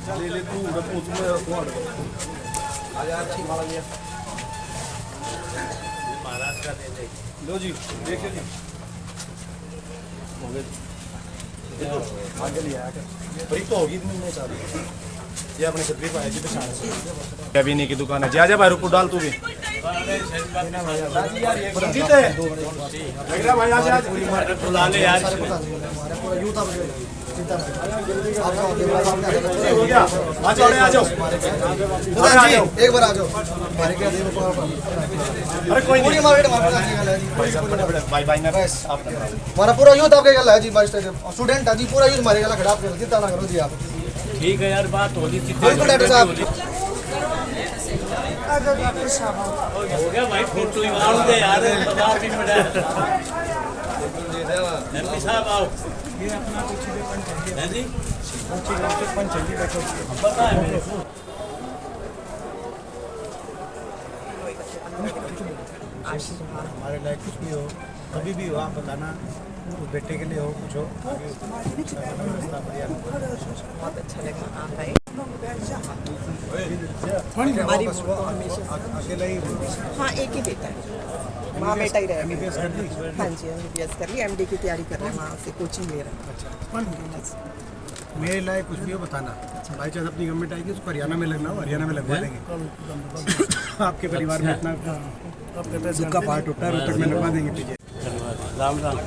ले ले तू तुम्हें आज अच्छी माला लिया महाराज का दे दे लो जी देखिए जी हो गए आगे लिया बड़ी तो होगी इतनी सारी ये अपने छतरी पाए जी पहचान से अभी नहीं की दुकान है जा भाई रुपये डाल तू भी रंजीत है लग रहा भाई आज पूरी मार्केट बुला ले यार हो गया आ जाओ एक बार आ जाओ अरे कोई नहीं भाई भाई ना बस आप हमारा पूरा यूथ आपके गल है जी स्टूडेंट है जी पूरा यूथ हमारे गल खड़ा आप चिंता ना करो जी आप ठीक है यार बात होगी बिल्कुल डॉक्टर साहब हो गया भाई फोटो ही मार दे यार बाजार भी पड़ा एमपी साहब आओ ये अपना कुछ भी पंच है जी कुछ पंच है बैठो पता है मेरे को हमारे लायक कुछ भी हो कभी भी हो आप बताना बेटे के लिए हो कुछ हो बहुत अच्छा लगा आप आए अकेला ही हाँ एक ही बेटा है माँ बेटा ही रहेगा हाँ जी MBBS कर ली MD की तैयारी कर रहे हैं वहाँ से कोचिंग ले रहे हैं मेरे लायक कुछ भी हो बताना भाई चाहे अपनी गवर्नमेंट आएगी उसको हरियाणा में लगना हो हरियाणा में लगवा देंगे आपके परिवार में इतना दुख का पार्ट होता है रोहतक में लगवा देंगे पीछे राम राम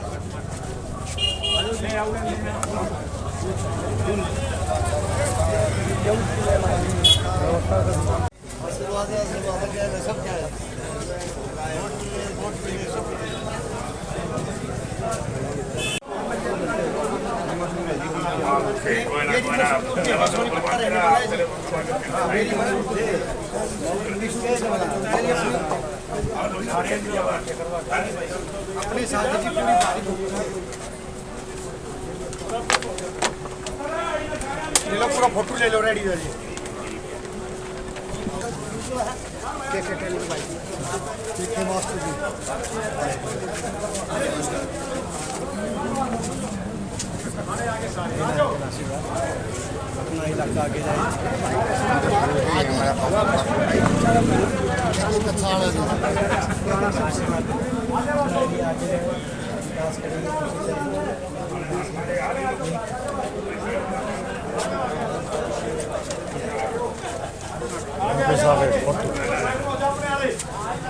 अपने साथ की पूरी ले लो पूरा फोटो ले लो रेडी हो जी कैसे टेल भाई ठीक है मास्टर जी अपना इलाका आगे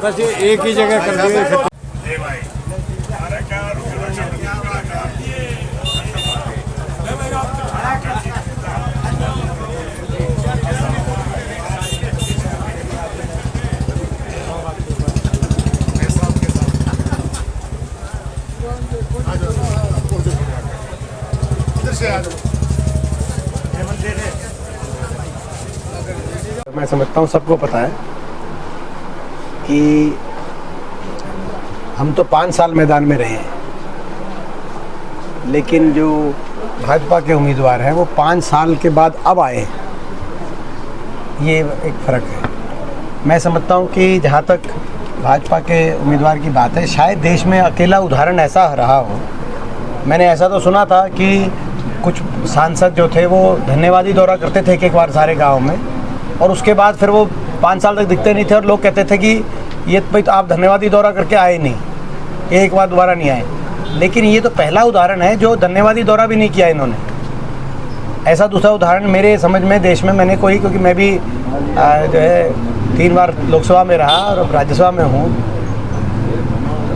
बस ये एक ही जगह कर दिए मैं समझता हूँ सबको पता है कि हम तो 5 साल मैदान में रहे हैं, लेकिन जो भाजपा के उम्मीदवार हैं वो 5 साल के बाद अब आए, ये एक फ़र्क है। मैं समझता हूँ कि जहाँ तक भाजपा के उम्मीदवार की बात है, शायद देश में अकेला उदाहरण ऐसा रहा हो। मैंने ऐसा तो सुना था कि कुछ सांसद जो थे वो धन्यवादी दौरा करते थे एक बार सारे गाँव में, और उसके बाद फिर वो 5 साल तक दिखते नहीं थे और लोग कहते थे कि ये भाई तो आप धन्यवादी दौरा करके आए नहीं, एक बार दोबारा नहीं आए। लेकिन ये तो पहला उदाहरण है जो धन्यवादी दौरा भी नहीं किया इन्होंने। ऐसा दूसरा उदाहरण मेरे समझ में देश में मैंने कोई, क्योंकि मैं भी जो है 3 बार लोकसभा में रहा और अब राज्यसभा में हूँ,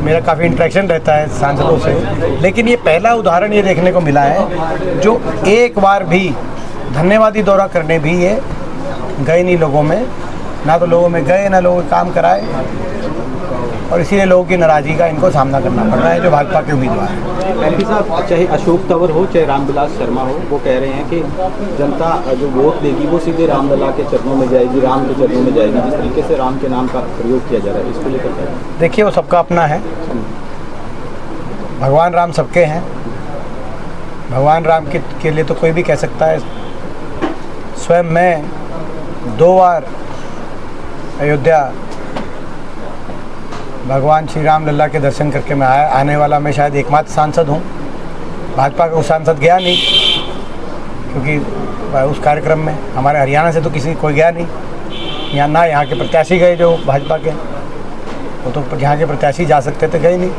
मेरा काफ़ी इंटरेक्शन रहता है सांसदों से, लेकिन ये पहला उदाहरण ये देखने को मिला है जो एक बार भी धन्यवादी दौरा करने भी ये गए नहीं लोगों में, ना तो लोगों में गए ना लोगों के काम कराए, और इसीलिए लोगों की नाराज़गी का इनको सामना करना पड़ रहा है जो भाजपा के उम्मीदवार हैं। एमपी साहब, चाहे अशोक तंवर हो चाहे रामविलास शर्मा हो, वो कह रहे हैं कि जनता जो वोट देगी वो सीधे रामलला के चरणों में जाएगी, राम के चरणों में जाएगी। जिस तरीके से राम के नाम का प्रयोग किया जा रहा है, इसको लेकर क्या है? देखिए, वो सबका अपना है। भगवान राम सबके हैं, भगवान राम के लिए तो कोई भी कह सकता है। स्वयं मैं 2 बार अयोध्या भगवान श्री राम लल्ला के दर्शन करके मैं आने वाला मैं शायद एकमात्र सांसद हूँ। भाजपा का सांसद गया नहीं क्योंकि उस कार्यक्रम में हमारे हरियाणा से तो कोई गया नहीं, ना यहाँ के प्रत्याशी गए जो भाजपा के, वो तो यहाँ के प्रत्याशी जा सकते थे, गए नहीं।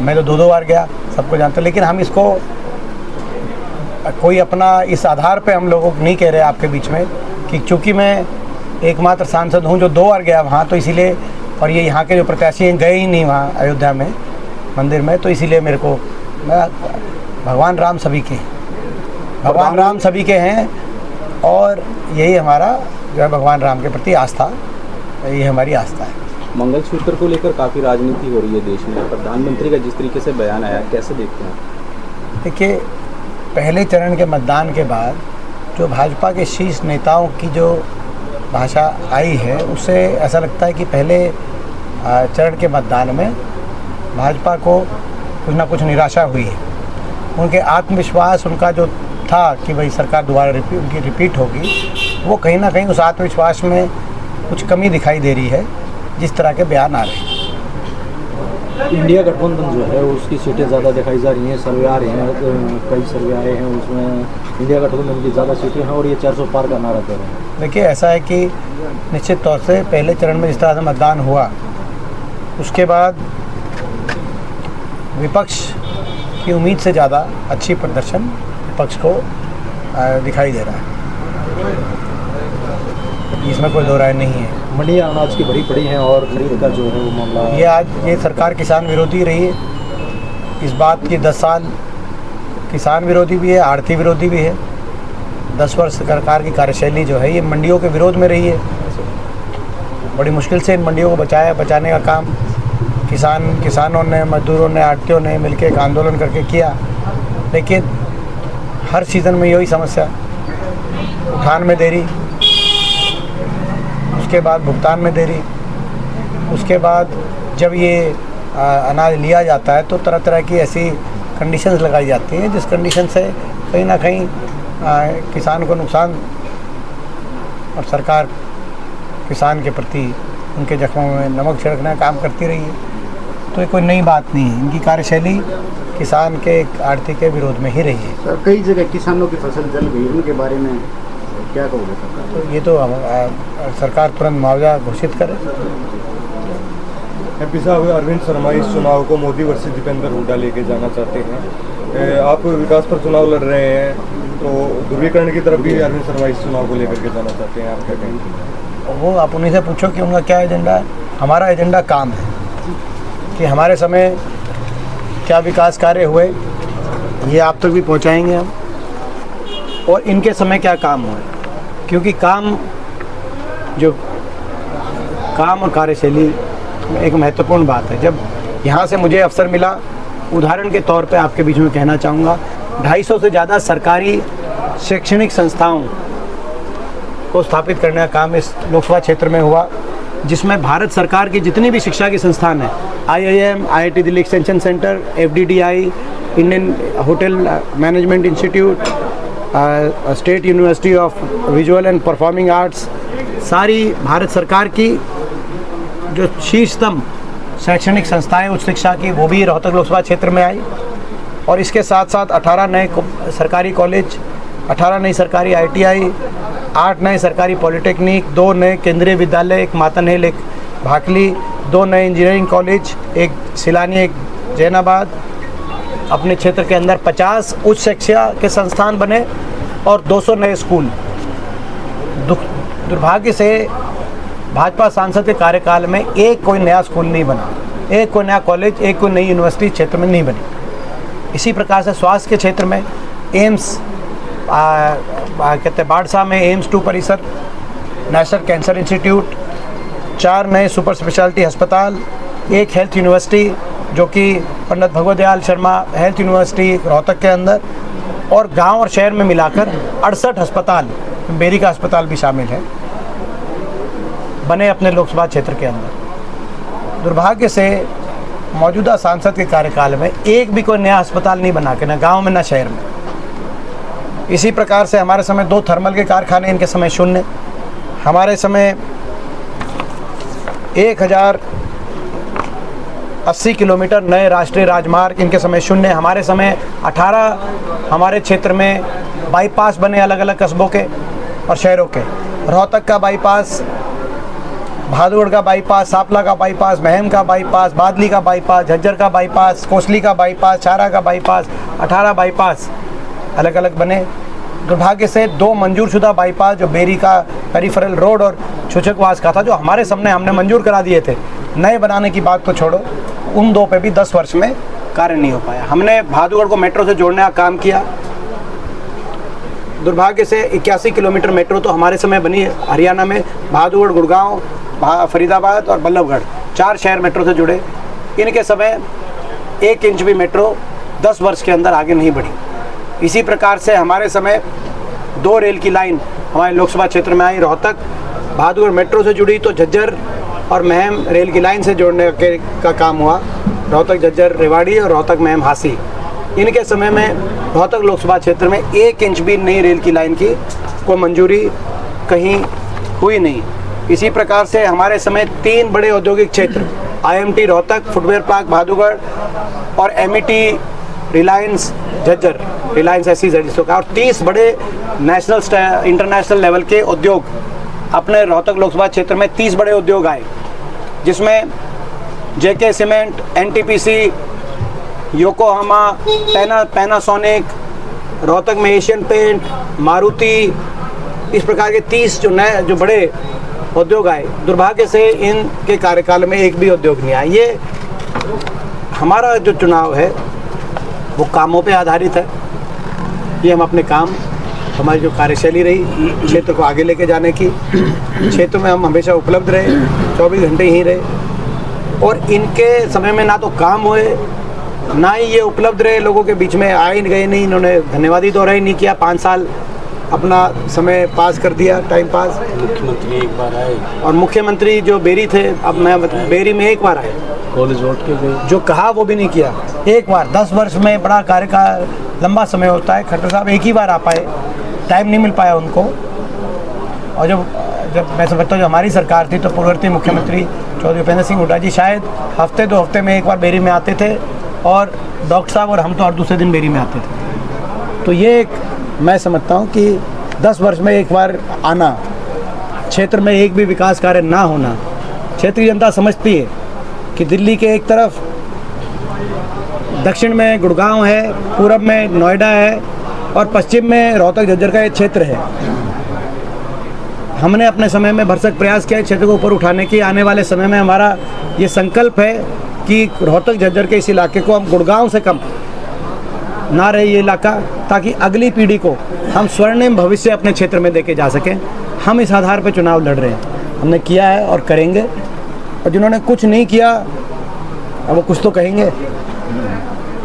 मैं तो 2 बार गया, सबको जानते। लेकिन हम इसको कोई अपना इस आधार पे हम लोगों को नहीं कह रहे आपके बीच में कि चूँकि मैं एकमात्र सांसद हूँ जो 2 बार गया वहाँ, तो इसीलिए, और ये यहाँ के जो प्रत्याशी हैं गए ही नहीं वहाँ अयोध्या में मंदिर में, तो इसीलिए मेरे को, भगवान राम सभी के, भगवान राम सभी के हैं, और यही हमारा जो है भगवान राम के प्रति आस्था, ये हमारी आस्था है। मंगलसूत्र को लेकर काफ़ी राजनीति हो रही है देश में, प्रधानमंत्री का जिस तरीके से बयान आया, कैसे देखते हैं? देखिए, पहले चरण के मतदान के बाद जो भाजपा के शीर्ष नेताओं की जो भाषा आई है, उससे ऐसा लगता है कि पहले चरण के मतदान में भाजपा को कुछ ना कुछ निराशा हुई है। उनके आत्मविश्वास, उनका जो था कि भाई सरकार दोबारा उनकी रिपीट होगी, वो कहीं ना कहीं उस आत्मविश्वास में कुछ कमी दिखाई दे रही है, जिस तरह के बयान आ रहे हैं। इंडिया गठबंधन जो है उसकी सीटें ज़्यादा दिखाई जा रही हैं, सर्वे आ रही हैं, कई सर्वे आए हैं, उसमें इंडिया गठबंधन की ज़्यादा सीटें हैं और ये 400 पार का नारा दे रहे हैं। देखिए, ऐसा है कि निश्चित तौर से पहले चरण में जिस तरह से मतदान हुआ, उसके बाद विपक्ष की उम्मीद से ज़्यादा अच्छी प्रदर्शन विपक्ष को दिखाई दे रहा है, इसमें कोई दो राय नहीं है। मंडियाँ अनाज की भरी पड़ी हैं और खरीद का जो है वो मामला, ये सरकार किसान विरोधी रही है। इस बात की 10 साल किसान विरोधी भी है, आढ़ती विरोधी भी है। 10 वर्ष सरकार की कार्यशैली जो है ये मंडियों के विरोध में रही है। बड़ी मुश्किल से इन मंडियों को बचाने का काम किसानों ने, मजदूरों ने, आढ़तियों ने मिलकर एक आंदोलन करके किया, लेकिन हर सीज़न में यही समस्या, उठान में देरी, उसके बाद भुगतान में देरी, उसके बाद जब ये अनाज लिया जाता है तो तरह तरह की ऐसी कंडीशंस लगाई जाती हैं जिस कंडीशन से कहीं ना कहीं किसान को नुकसान, और सरकार किसान के प्रति उनके जख्मों में नमक छिड़कने का काम करती रही है। तो ये कोई नई बात नहीं है, इनकी कार्यशैली किसान के आढ़ती के विरोध में ही रही है। सर, कई जगह किसानों की फसल जल गई, उनके बारे में क्या कहोगे सरकार? तो ये तो सरकार तुरंत मुआवजा घोषित करे। एमपी साहब, अरविंद शर्मा इस चुनाव को मोदी वर्सेस दीपेंद्र हुड्डा लेके जाना चाहते हैं। आप विकास पर चुनाव लड़ रहे हैं, तो ध्रुवीकरण की तरफ भी अरविंद शर्मा इस चुनाव को लेकर के जाना चाहते हैं, आप क्या कहेंगे? वो आप उन्हीं से पूछो कि उनका क्या एजेंडा है। हमारा एजेंडा काम है कि हमारे समय क्या विकास कार्य हुए, ये आप तक भी पहुंचाएंगे हम, और इनके समय क्या काम हुए, क्योंकि काम और कार्यशैली एक महत्वपूर्ण बात है। जब यहाँ से मुझे अवसर मिला, उदाहरण के तौर पे आपके बीच में कहना चाहूँगा, 250 से ज़्यादा सरकारी शैक्षणिक संस्थाओं को स्थापित करने का काम इस लोकसभा क्षेत्र में हुआ, जिसमें भारत सरकार की जितनी भी शिक्षा के संस्थान हैं, IIM, IIT Delhi extension centre, FDDI, Indian hotel management institute, state university of visual and performing arts, सारी भारत सरकार की जो शीर्षतम शैक्षणिक संस्थाएं उच्च शिक्षा की, वो भी रोहतक लोकसभा क्षेत्र में आई। और इसके साथ साथ 18 नए सरकारी कॉलेज, 18 नई सरकारी ITI, 8 नए सरकारी पॉलिटेक्निक, 2 नए केंद्रीय विद्यालय, एक मातनहेल, एक भाकली, 2 नए इंजीनियरिंग कॉलेज, एक सिलानी, एक जैनाबाद। अपने क्षेत्र के अंदर 50 उच्च शिक्षा के संस्थान बने और 200 नए स्कूल। दुर्भाग्य से भाजपा सांसद के कार्यकाल में एक कोई नया स्कूल नहीं बना, एक कोई नया कॉलेज, एक कोई नई यूनिवर्सिटी क्षेत्र में नहीं बनी। इसी प्रकार से स्वास्थ्य के क्षेत्र में एम्स, कहते हैं बाड़सा में एम्स 2 परिसर, नेशनल कैंसर इंस्टीट्यूट, 4 नए सुपर स्पेशलिटी अस्पताल, एक हेल्थ यूनिवर्सिटी जो कि पंडित भगवत दयाल शर्मा हेल्थ यूनिवर्सिटी रोहतक के अंदर, और गांव और शहर में मिलाकर 68 अस्पताल, बेरी का अस्पताल भी शामिल है, बने अपने लोकसभा क्षेत्र के अंदर। दुर्भाग्य से मौजूदा सांसद के कार्यकाल में एक भी कोई नया अस्पताल नहीं बना के, ना गांव में ना शहर में। इसी प्रकार से हमारे समय 2 थर्मल के कारखाने, इनके समय 0। हमारे समय 80 किलोमीटर नए राष्ट्रीय राजमार्ग, इनके समय 0, हमारे समय 18 हमारे क्षेत्र में बाईपास बने अलग अलग कस्बों के और शहरों के। रोहतक का बाईपास, भादुगढ़ का बाईपास, सांपला का बाईपास, महम का बाईपास, बादली का बाईपास, झज्जर का बाईपास, कोसली का बाईपास, छारा का बाईपास, 18 बाईपास अलग अलग बने। दुर्भाग्य से 2 मंजूरशुदा बाईपास जो बेरी का पेरिफेरल रोड और छुचकवास का था, जो हमारे सामने हमने मंजूर करा दिए थे, नए बनाने की बात तो छोड़ो, उन 2 पे भी 10 वर्ष में कार्य नहीं हो पाया। हमने भादुगढ़ को मेट्रो से जोड़ने का काम किया। दुर्भाग्य से 81 किलोमीटर मेट्रो तो हमारे समय बनी हरियाणा में, भादुगढ़, गुड़गांव, फरीदाबाद और बल्लभगढ़ 4 शहर मेट्रो से जुड़े। इनके समय 1 इंच भी मेट्रो 10 वर्ष के अंदर आगे नहीं बढ़ी। इसी प्रकार से हमारे समय 2 रेल की लाइन हमारे लोकसभा क्षेत्र में आई। रोहतक भादुगढ़ मेट्रो से जुड़ी तो झज्जर और महम रेल की लाइन से जोड़ने का काम हुआ। रोहतक झज्जर रेवाड़ी और रोहतक महम हासी। इनके समय में रोहतक लोकसभा क्षेत्र में 1 इंच भी नई रेल की लाइन की कोई मंजूरी कहीं हुई नहीं। इसी प्रकार से हमारे समय 3 बड़े औद्योगिक क्षेत्र, IMT रोहतक, फुटवेयर पार्क भादुगढ़ और MET रिलायंस झज्जर, रिलायंस SEZ जिसको कहा, और 30 बड़े नेशनल इंटरनेशनल लेवल के उद्योग अपने रोहतक लोकसभा क्षेत्र में 30 बड़े उद्योग आए, जिसमें JK cement, NTPC, Yokohama, Panasonic, Rohtak में एशियन पेंट, मारुति, इस प्रकार के 30 जो बड़े उद्योग आए। दुर्भाग्य से इनके कार्यकाल में एक भी उद्योग नहीं आया। ये हमारा जो चुनाव है वो कामों पे आधारित है। ये हम अपने काम, हमारी जो कार्यशैली रही क्षेत्र को आगे लेके जाने की, क्षेत्र में हम हमेशा उपलब्ध रहे, 24 घंटे ही रहे, और इनके समय में ना तो काम हुए ना ही ये उपलब्ध रहे, लोगों के बीच में आए गए नहीं, इन्होंने धन्यवादी दौरा ही नहीं किया। 5 साल अपना समय पास कर दिया, टाइम पास। मुख्यमंत्री एक बार आए और मुख्यमंत्री जो बेरी थे, अब मैं बेरी में एक बार आए, कॉलेज वोट के गए, जो कहा वो भी नहीं किया। एक बार 10 वर्ष में बड़ा कार्यकाल लंबा समय होता है। खट्टर साहब एक ही बार आ पाए, टाइम नहीं मिल पाया उनको। और जब मैं समझता हूँ जो हमारी सरकार थी तो पूर्ववर्ती मुख्यमंत्री चौधरी उपेंद्र सिंह हुड्डा जी शायद हफ्ते 2 हफ्ते में एक बार बेरी में आते थे, और डॉक्टर साहब और हम तो हर दूसरे दिन बेरी में आते थे। तो ये एक मैं समझता हूँ कि 10 वर्ष में एक बार आना, क्षेत्र में एक भी विकास कार्य ना होना, क्षेत्रीय जनता समझती है कि दिल्ली के एक तरफ दक्षिण में गुड़गांव है, पूरब में नोएडा है और पश्चिम में रोहतक झज्जर का एक क्षेत्र है। हमने अपने समय में भरसक प्रयास किया क्षेत्र को ऊपर उठाने की। आने वाले समय में हमारा ये संकल्प है कि रोहतक झज्जर के इस इलाके को हम गुड़गांव से कम ना रहे ये इलाका, ताकि अगली पीढ़ी को हम स्वर्णिम भविष्य अपने क्षेत्र में देके जा सकें। हम इस आधार पर चुनाव लड़ रहे हैं, हमने किया है और करेंगे। और जिन्होंने कुछ नहीं किया अब वो कुछ तो कहेंगे,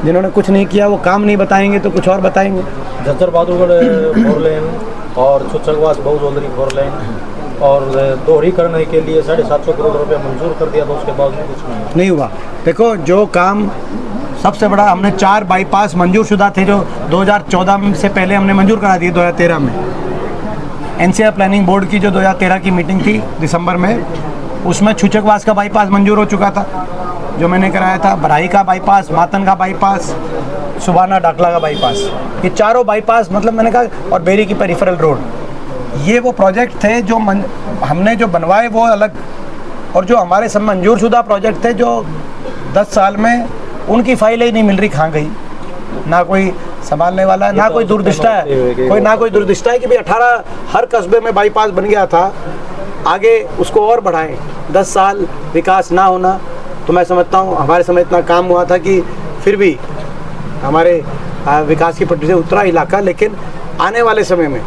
जिन्होंने कुछ नहीं किया वो काम नहीं बताएंगे तो कुछ और बताएंगे। झज्जर भादुगढ़ 4 लेन और छुचकवास बहुजोदरी 4 लेन और दोहरीकरण के लिए 750 करोड़ रुपए मंजूर कर दिया, तो उसके बाद भी कुछ नहीं हुआ। देखो जो काम सबसे बड़ा, हमने 4 बाईपास मंजूर शुदा थे जो 2014 से पहले हमने मंजूर करा दिए 2013 में। NCR प्लानिंग बोर्ड की जो 2013 की मीटिंग थी दिसंबर में, उसमें छुचकवास का बाईपास मंजूर हो चुका था जो मैंने कराया था, बराही का बाईपास, मातन का बाईपास, सुबाना डाकला का बाईपास, ये चारों बाईपास मतलब मैंने कहा, और बेरी की पेरिफेरल रोड, ये वो प्रोजेक्ट थे जो हमने जो बनवाए वो अलग, और जो हमारे सब मंजूर शुदा प्रोजेक्ट थे जो 10 साल में उनकी फाइलें ही नहीं मिल रही, कहाँ गई, ना कोई संभालने वाला है, ना कोई दूरदृष्टा है, ना कोई दूरदृष्टा है कि भाई 18 हर कस्बे में बाईपास बन गया था, आगे उसको और बढ़ाएं। 10 साल विकास ना होना, तो मैं समझता हूँ हमारे समय इतना काम हुआ था कि फिर भी हमारे विकास की पटरी से उतरा इलाका। लेकिन आने वाले समय में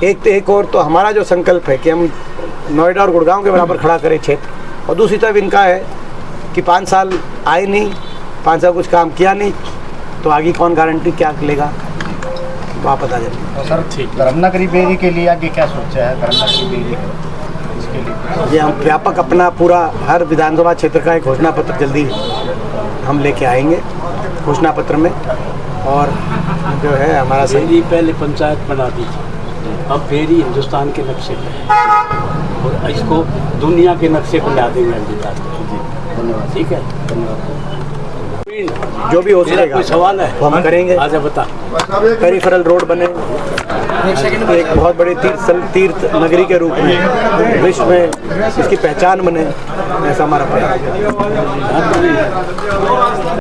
एक और तो हमारा जो संकल्प है कि हम नोएडा और गुड़गांव के बराबर खड़ा करें क्षेत्र, और दूसरी तरफ इनका है कि 5 साल आए नहीं, 5 साल कुछ काम किया नहीं, तो आगे कौन गारंटी क्या लेगा, तो आप बता दें। सर धर्मनगरी बेरी के लिए आगे क्या सोचा है? धर्मनगरी बेरी इसके लिए ये हम व्यापक अपना पूरा हर विधानसभा क्षेत्र का एक घोषणा पत्र जल्दी हम लेके आएंगे घोषणा पत्र में। और जो है हमारा बेरी पहले पंचायत बना दी थी, अब बेरी हिंदुस्तान के नक्शे पे है और इसको दुनिया के नक्शे पर ला देंगे। धन्यवाद। ठीक है। जो भी हो तेरा सकेगा कोई सवाल है? वो हम करेंगे। आजा बता। पेरिफेरल रोड बने, एक बहुत बड़े तीर्थ नगरी के रूप में विश्व में इसकी पहचान बने, ऐसा हमारा प्रयास है।